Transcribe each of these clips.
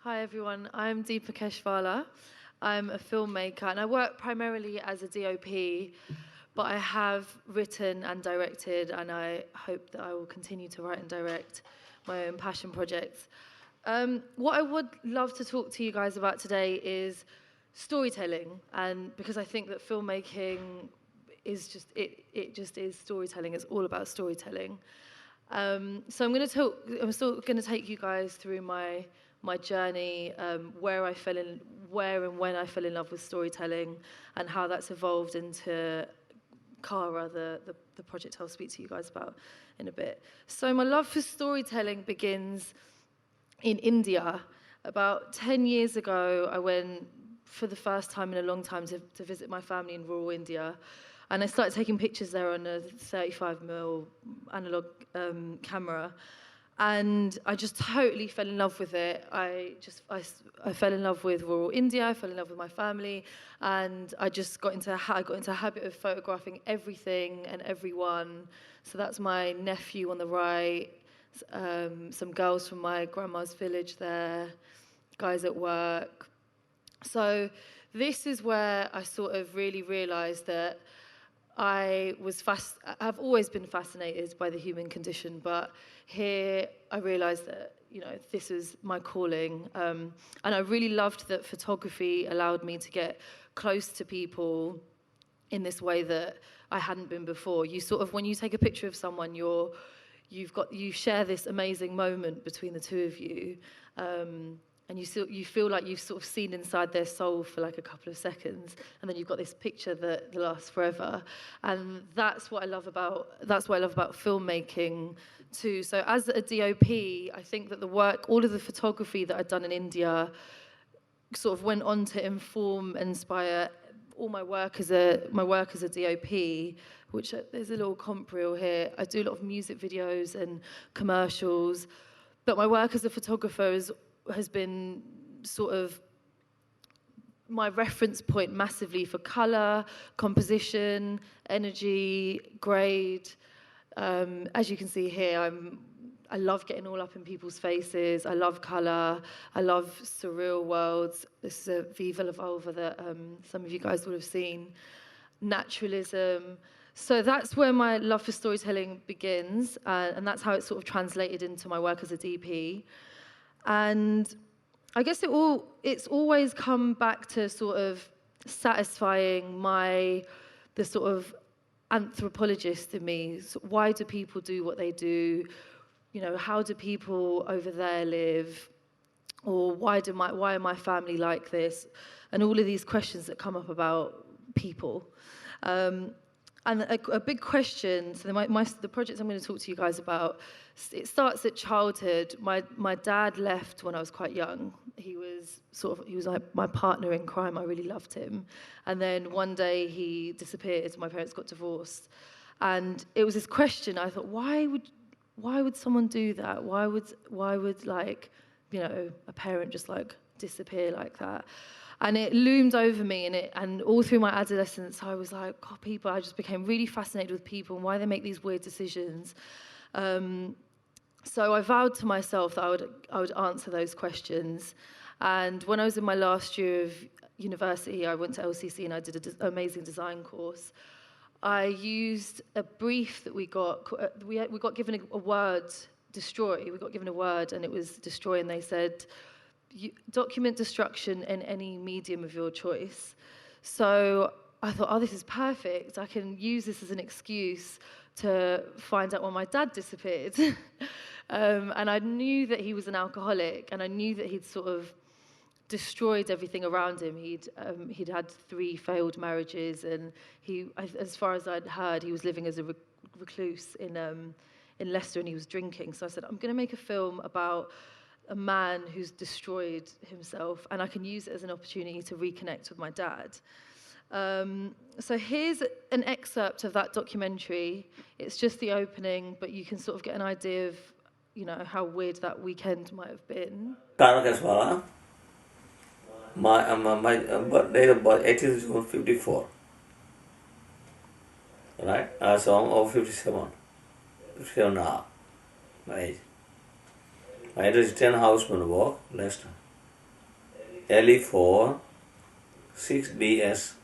Hi everyone, I'm Deepa Keshvala. I'm a filmmaker and I work primarily as a DOP, but I have written and directed, and I hope that I will continue to write and direct my own passion projects. What I would love to talk to you guys about today is storytelling, and because I think that filmmaking is it just is storytelling. It's all about storytelling. So I'm still going to take you guys through my journey, where and when I fell in love with storytelling, and how that's evolved into Kara, the project I'll speak to you guys about in a bit. So my love for storytelling begins in India. About 10 years ago, I went for the first time in a long time to visit my family in rural India. And I started taking pictures there on a 35mm analog camera. And I just totally fell in love with it. I fell in love with rural India. I fell in love with my family, and I got into a habit of photographing everything and everyone. So that's my nephew on the right, some girls from my grandma's village there, guys at work. So this is where I sort of really realised that I've always been fascinated by the human condition, but here I realised that, this is my calling. And I really loved that photography allowed me to get close to people in this way that I hadn't been before. When you take a picture of someone, you share this amazing moment between the two of you. And you feel like you've sort of seen inside their soul for like a couple of seconds, and then you've got this picture that lasts forever. And that's what I love about filmmaking too. So as a DOP, I think that all of the photography that I'd done in India sort of went on to inform and inspire all my work as a DOP, which there's a little comp reel here. I do a lot of music videos and commercials, but my work as a photographer has been sort of my reference point massively for colour, composition, energy, grade. As you can see here, I love getting all up in people's faces. I love colour. I love surreal worlds. This is a Viva La Vulva that some of you guys would have seen. Naturalism. So that's where my love for storytelling begins, and that's how it sort of translated into my work as a DP. And I guess it's always come back to sort of satisfying the sort of anthropologist in me. So why do people do what they do? How do people over there live? Or why are my family like this? And all of these questions that come up about people. And a big question, so the project I'm going to talk to you guys about, it starts at childhood. My dad left when I was quite young. He was like my partner in crime. I really loved him. And then one day he disappeared. My parents got divorced. And it was this question. I thought, why would someone do that? Why would like, a parent just like disappear like that? And it loomed over me, and all through my adolescence, I was like, God, people. I just became really fascinated with people and why they make these weird decisions. So I vowed to myself that I would answer those questions. And when I was in my last year of university, I went to LCC and I did an amazing design course. I used a brief that we got. We got given a word, destroy. We got given a word, and it was destroy. And they said, document destruction in any medium of your choice. So I thought, this is perfect. I can use this as an excuse to find out why my dad disappeared. And I knew that he was an alcoholic, and I knew that he'd sort of destroyed everything around him. He'd had 3 failed marriages, and as far as I'd heard, he was living as a recluse in Leicester, and he was drinking. So I said, I'm going to make a film about a man who's destroyed himself, and I can use it as an opportunity to reconnect with my dad. So here's an excerpt of that documentary. It's just the opening, but you can sort of get an idea of, how weird that weekend might have been. Deepa Keshvala. My date of birth 18th June 54. Right? So I'm 57. 57 now. My age. My address is 10 Houseman Walk, Leicester. LE4, 6DS,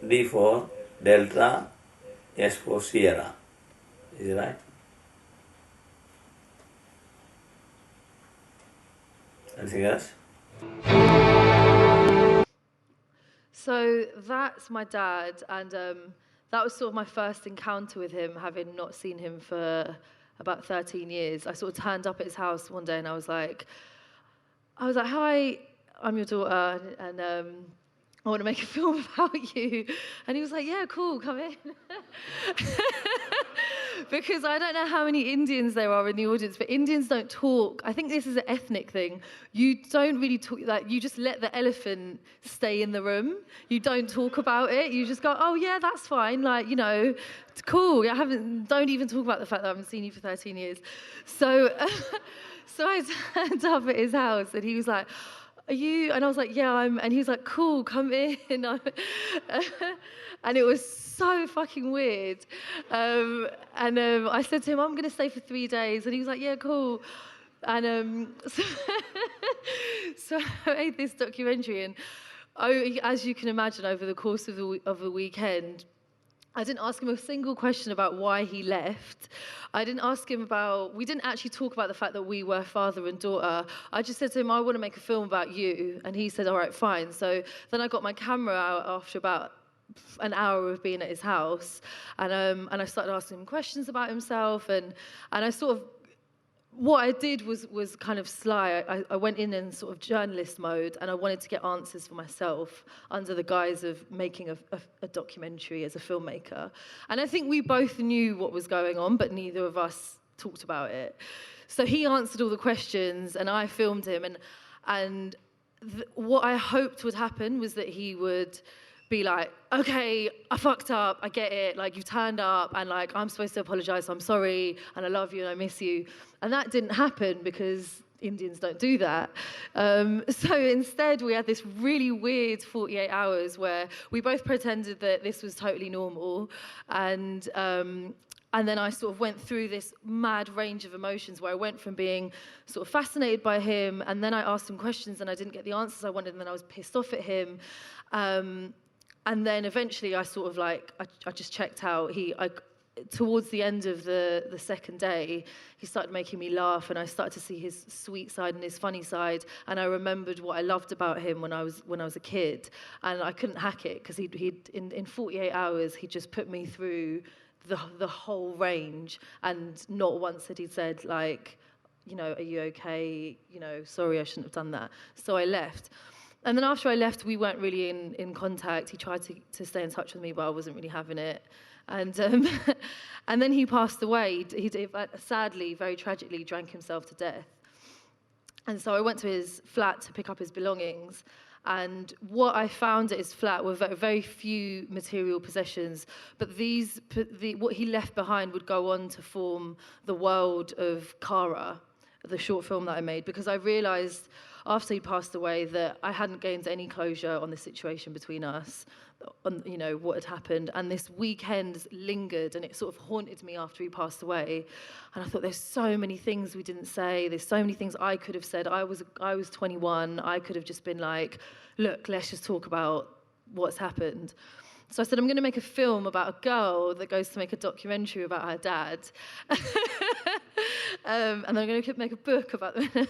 D for Delta, S for Sierra. Is it right? Anything else? So that's my dad, and that was sort of my first encounter with him, having not seen him for about 13 years. I sort of turned up at his house one day, and I was like, "Hi, I'm your daughter, and I want to make a film about you." And he was like, "Yeah, cool, come in." Because I don't know how many Indians there are in the audience, but Indians don't talk. I think this is an ethnic thing. You don't really talk, like, you just let the elephant stay in the room. You don't talk about it. You just go, "Oh yeah, that's fine. Like, you know, it's cool. Don't even talk about the fact that I haven't seen you for 13 years." So, so I turned up at his house, and he was like, "Are you?" And I was like, "Yeah, I'm." And he was like, "Cool, come in." And it was so fucking weird. I said to him, "I'm going to stay for 3 days." And he was like, "Yeah, cool." And so I made this documentary. And as you can imagine, over the course of the weekend, I didn't ask him a single question about why he left. We didn't actually talk about the fact that we were father and daughter. I just said to him, "I want to make a film about you." And he said, "All right, fine." So then I got my camera out after about an hour of being at his house. And I started asking him questions about himself. And I sort of, what I did was kind of sly. I went in sort of journalist mode, and I wanted to get answers for myself under the guise of making a documentary as a filmmaker. And I think we both knew what was going on, but neither of us talked about it. So he answered all the questions, and I filmed him. And what I hoped would happen was that he would be like, "Okay, I fucked up, I get it, like, you turned up, and like, I'm supposed to apologize, so I'm sorry, and I love you, and I miss you." And that didn't happen because Indians don't do that. So instead, we had this really weird 48 hours where we both pretended that this was totally normal, and then I sort of went through this mad range of emotions where I went from being sort of fascinated by him, and then I asked him questions and I didn't get the answers I wanted, and then I was pissed off at him. And then eventually I sort of like, I just checked out. Towards the end of the second day, he started making me laugh, and I started to see his sweet side and his funny side. And I remembered what I loved about him when I was a kid, and I couldn't hack it because he'd in 48 hours he just put me through the whole range, and not once had he said, like, you know, "Are you okay? You know, sorry, I shouldn't have done that." So I left. And then after I left, we weren't really in contact. He tried to stay in touch with me, but I wasn't really having it. And and then he passed away. He sadly, very tragically, drank himself to death. And so I went to his flat to pick up his belongings. And what I found at his flat were very few material possessions, but what he left behind would go on to form the world of Kara, the short film that I made, because I realized after he passed away that I hadn't gained any closure on the situation between us, on, you know, what had happened. And this weekend lingered, and it sort of haunted me after he passed away. And I thought, there's so many things we didn't say. There's so many things I could have said. I was 21. I could have just been like, "Look, let's just talk about what's happened." So I said, "I'm going to make a film about a girl that goes to make a documentary about her dad." And I'm going to make a book about them.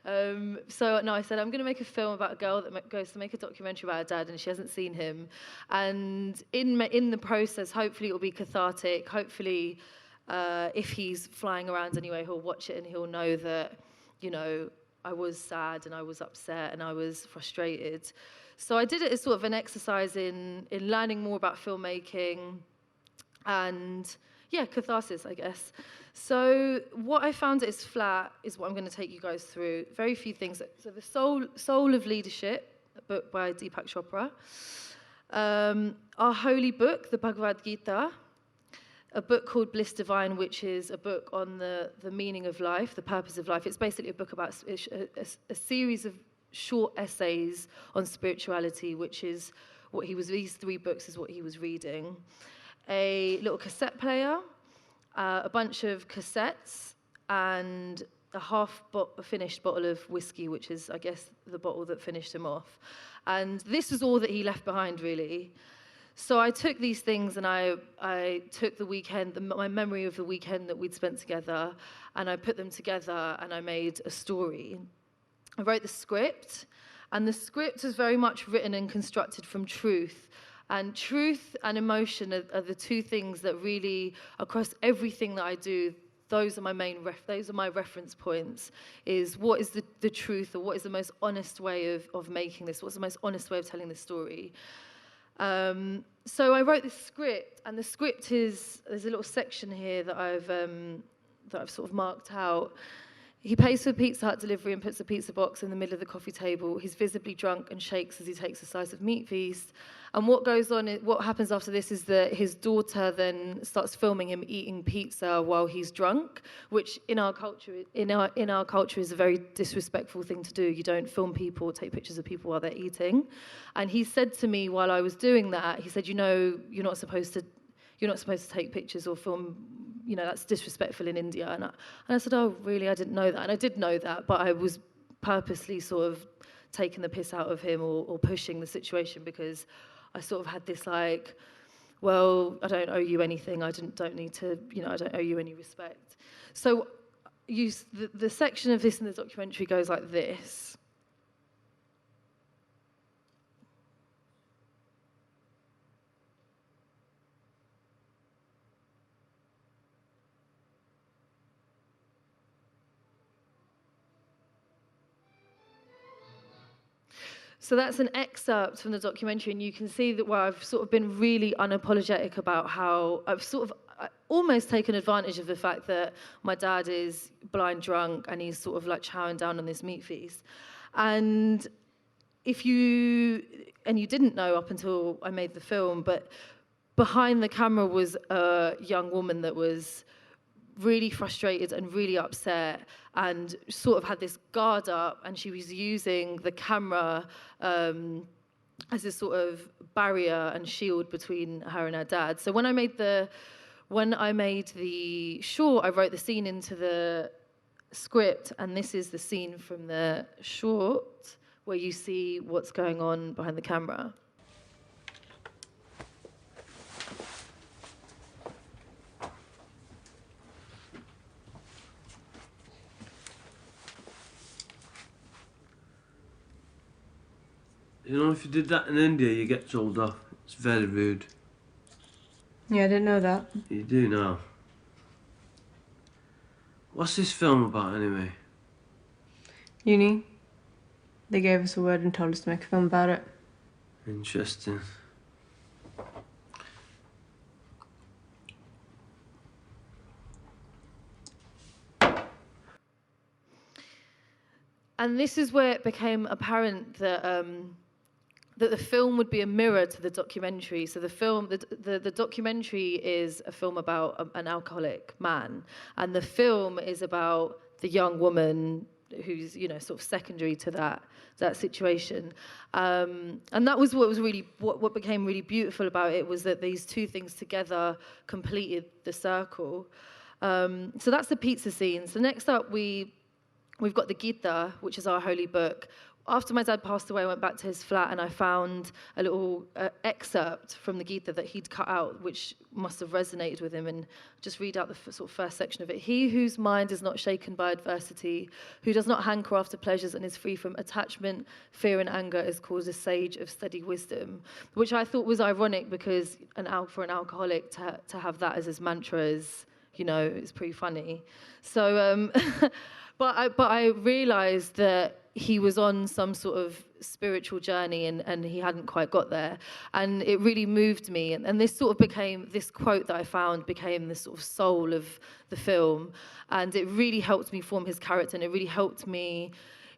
I said, "I'm going to make a film about a girl that goes to make a documentary about her dad, and she hasn't seen him. And in the process, hopefully it will be cathartic. Hopefully, if he's flying around anyway, he'll watch it and he'll know that, you know, I was sad and I was upset and I was frustrated." So I did it as sort of an exercise in learning more about filmmaking and, yeah, catharsis, I guess. So what I found at his flat is what I'm going to take you guys through. Very few things. So The Soul of Leadership, a book by Deepa Keshvala. Our holy book, the Bhagavad Gita. A book called Bliss Divine, which is a book on the meaning of life, the purpose of life. It's basically a book about a series of short essays on spirituality, which is what these 3 books is what he was reading. A little cassette player, a bunch of cassettes, and finished bottle of whiskey, which is, I guess, the bottle that finished him off. And this was all that he left behind, really. So I took these things and I took the weekend, my memory of the weekend that we'd spent together, and I put them together and I made a story. I wrote the script, and the script is very much written and constructed from truth. And truth and emotion are the two things that really, across everything that I do, those are my those are my reference points, is what is the truth, or what is the most honest way of making this, what's the most honest way of telling this story. So I wrote this script, and the script there's a little section here that I've sort of marked out. He pays for Pizza Hut delivery and puts a pizza box in the middle of the coffee table. He's visibly drunk and shakes as he takes a slice of meat feast. And what happens after this is that his daughter then starts filming him eating pizza while he's drunk, which in our culture is a very disrespectful thing to do. You don't film people, take pictures of people while they're eating. And he said to me while I was doing that, he said, you're not supposed to take pictures or film. That's disrespectful in India. And I said, oh, really? I didn't know that. And I did know that, but I was purposely sort of taking the piss out of him or pushing the situation, because I sort of had this well, I don't owe you anything. I don't need to, I don't owe you any respect. So the section of this in the documentary goes like this. So that's an excerpt from the documentary, and you can see that where I've sort of been really unapologetic about how I've sort of almost taken advantage of the fact that my dad is blind drunk and he's sort of chowing down on this meat feast. And you didn't know up until I made the film, but behind the camera was a young woman that was really frustrated and really upset, and sort of had this guard up, and she was using the camera as a sort of barrier and shield between her and her dad. So when I made the short, I wrote the scene into the script, and this is the scene from the short where you see what's going on behind the camera. If you did that in India, you get told off. It's very rude. Yeah, I didn't know that. You do now. What's this film about, anyway? Uni. They gave us a word and told us to make a film about it. Interesting. And this is where it became apparent that that the film would be a mirror to the documentary. So the documentary is a film about an alcoholic man, and the film is about the young woman who's sort of secondary to that situation. And that was what became really beautiful about it, was that these two things together completed the circle. So that's the pizza scene. So next up we've got the Gita, which is our holy book. After my dad passed away, I went back to his flat and I found a little excerpt from the Gita that he'd cut out, which must have resonated with him. And just read out the sort of first section of it. He whose mind is not shaken by adversity, who does not hanker after pleasures and is free from attachment, fear and anger, is called a sage of steady wisdom, which I thought was ironic, because for an alcoholic to have that as his mantra is, it's pretty funny. So, but I realised that he was on some sort of spiritual journey and he hadn't quite got there. And it really moved me. And this sort of became, this quote that I found became the sort of soul of the film. And it really helped me form his character, and it really helped me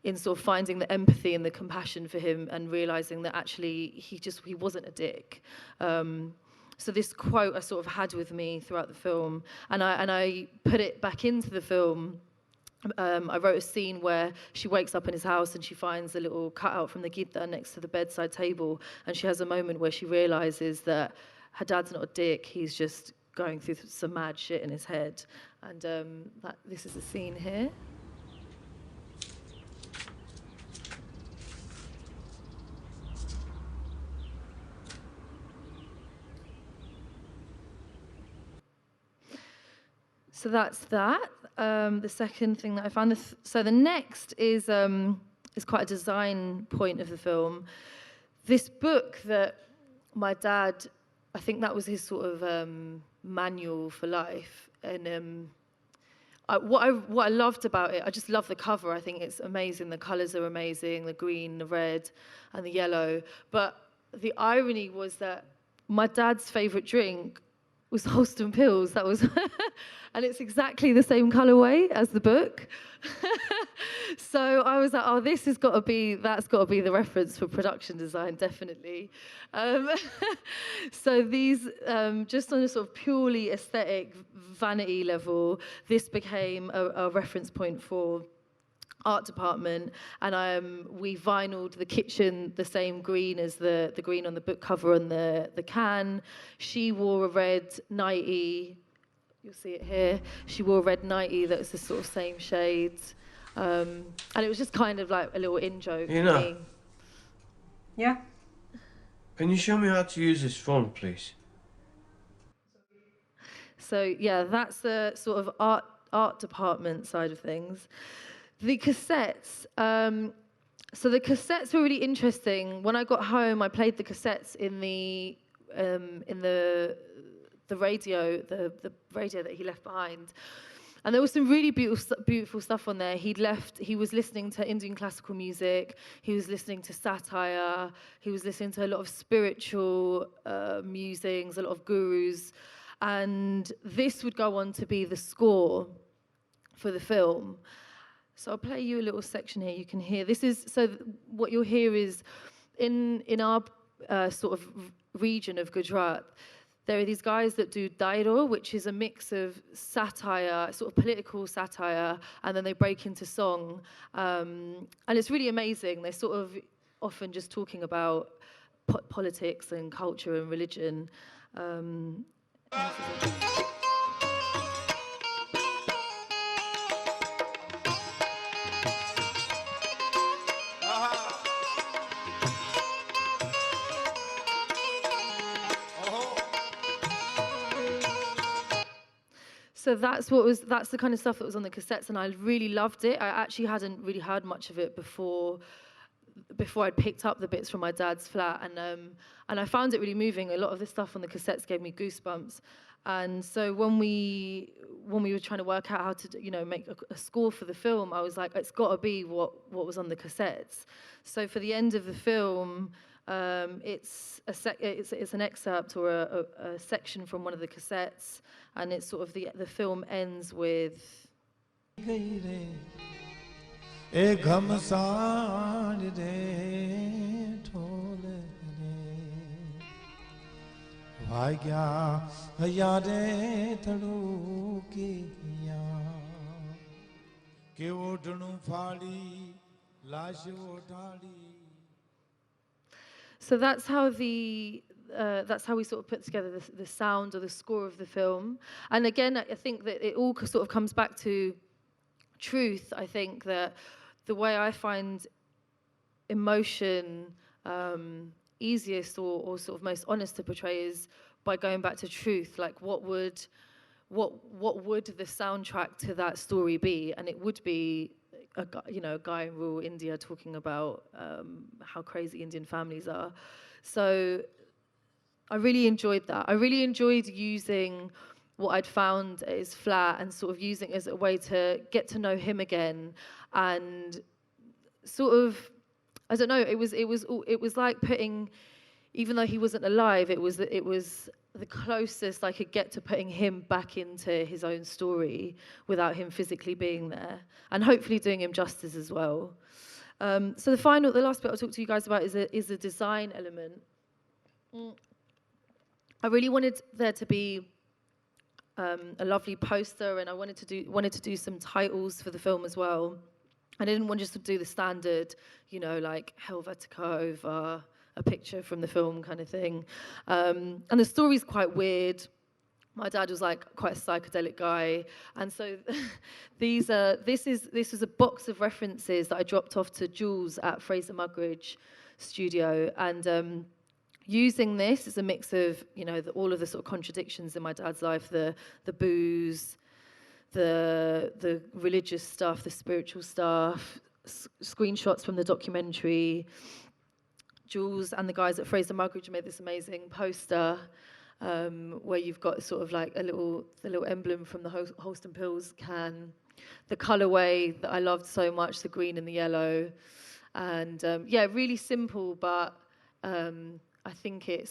in sort of finding the empathy and the compassion for him, and realising that actually he wasn't a dick. So this quote I sort of had with me throughout the film, and I put it back into the film. I wrote a scene where she wakes up in his house and she finds a little cutout from the Gita next to the bedside table, and she has a moment where she realises that her dad's not a dick, he's just going through some mad shit in his head. And this is the scene here. So that's that. The second thing that I found. So the next is quite a design point of the film. This book that my dad, I think that was his sort of manual for life. And what I loved about it, I just love the cover. I think it's amazing. The colours are amazing, the green, the red, and the yellow. But the irony was that my dad's favourite drink was Holston Pills. That was, and it's exactly the same colourway as the book. So I was like, oh, that's got to be the reference for production design, definitely. So these, just on a sort of purely aesthetic vanity level, this became a reference point for art department, and we vinyled the kitchen the same green as the green on the book cover on the can. She wore a red nightie. You'll see it here. She wore a red nightie that was the sort of same shade. And it was just kind of like a little in-joke for me. Yeah? Can you show me how to use this phone, please? So yeah, that's the sort of art department side of things. The cassettes. So the cassettes were really interesting. When I got home, I played the cassettes in the radio, the radio that he left behind. And there was some really beautiful stuff on there. He was listening to Indian classical music, he was listening to satire, he was listening to a lot of spiritual musings, a lot of gurus. And this would go on to be the score for the film. So I'll play you a little section here. You can hear. What you'll hear is in our sort of region of Gujarat, there are these guys that do dairo, which is a mix of satire, sort of political satire, and then they break into song. And it's really amazing. They're sort of often just talking about politics and culture and religion. So that's the kind of stuff that was on the cassettes, and I really loved it. I actually hadn't really heard much of it before I'd picked up the bits from my dad's flat, and I found it really moving. A lot of the stuff on the cassettes gave me goosebumps. And so when we were trying to work out how to make a score for the film, I was like, it's got to be what was on the cassettes. So for the end of the film, it's an excerpt or a section from one of the cassettes, and it's sort of the film ends with. So that's how we sort of put together the sound or the score of the film. And again, I think that it all sort of comes back to truth. I think that the way I find emotion easiest or sort of most honest to portray is by going back to truth. Like what would the soundtrack to that story be? And it would be a guy in rural India talking about how crazy Indian families are. So I really enjoyed that. I really enjoyed using what I'd found at his flat and sort of using it as a way to get to know him again, and sort of, I don't know, it was like putting, even though he wasn't alive, it was the closest I could get to putting him back into his own story without him physically being there, and hopefully doing him justice as well. So the last bit I'll talk to you guys about is a design element. I really wanted there to be a lovely poster, and I wanted to do some titles for the film as well. I didn't want just to do the standard, like Helvetica over a picture from the film kind of thing. And the story's quite weird. My dad was like quite a psychedelic guy, and so this was a box of references that I dropped off to Jules at Fraser Mugridge Studio, and using this as a mix of all of the sort of contradictions in my dad's life, the booze, the religious stuff, the spiritual stuff, screenshots from the documentary. Jules and the guys at Fraser Muggeridge made this amazing poster where you've got sort of like the little emblem from the Holston Pills can, the colorway that I loved so much, the green and the yellow, and yeah, really simple, but I think there's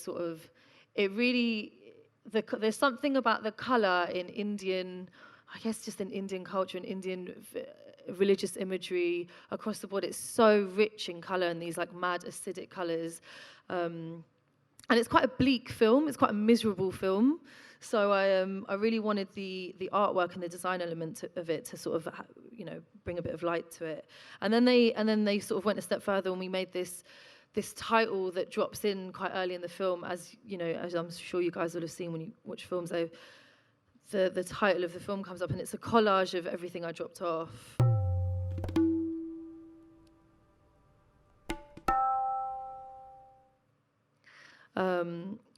something about the color in Indian, I guess just in Indian culture and Indian religious imagery across the board. It's so rich in color and these like mad acidic colors. And it's quite a bleak film. It's quite a miserable film. So I really wanted the artwork and the design element of it to sort of, bring a bit of light to it. And then they sort of went a step further, and we made this title that drops in quite early in the film, as I'm sure you guys will have seen when you watch films. The title of the film comes up, and it's a collage of everything I dropped off.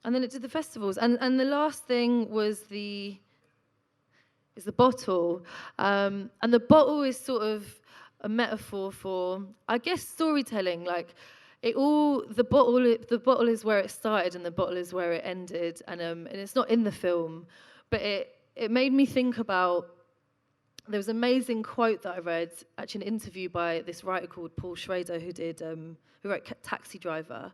And then it did the festivals, and the last thing was the bottle, and the bottle is sort of a metaphor for, I guess, storytelling. Like the bottle is where it started, and the bottle is where it ended, and it's not in the film, but it made me think about. There was an amazing quote that I read, actually an interview by this writer called Paul Schrader, who wrote Taxi Driver.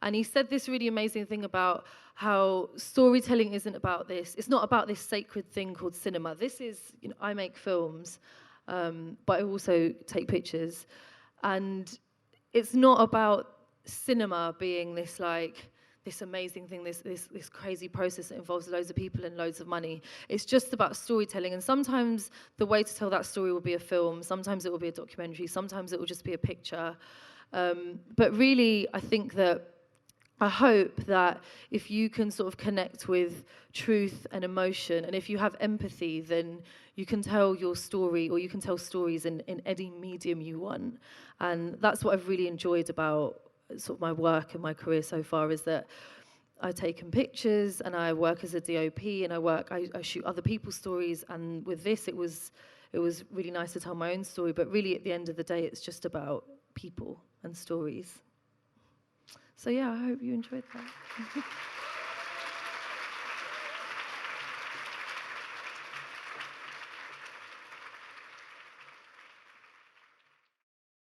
And he said this really amazing thing about how storytelling isn't about this. It's not about this sacred thing called cinema. This is, I make films, but I also take pictures. And it's not about cinema being this amazing thing, this crazy process that involves loads of people and loads of money. It's just about storytelling. And sometimes the way to tell that story will be a film. Sometimes it will be a documentary. Sometimes it will just be a picture. But really, I hope that if you can sort of connect with truth and emotion, and if you have empathy, then you can tell your story, or you can tell stories in any medium you want. And that's what I've really enjoyed about sort of my work and my career so far, is that I've taken pictures and I work as a DOP, and I shoot other people's stories. And with this, it was really nice to tell my own story. But really, at the end of the day, it's just about people and stories. So yeah, I hope you enjoyed that.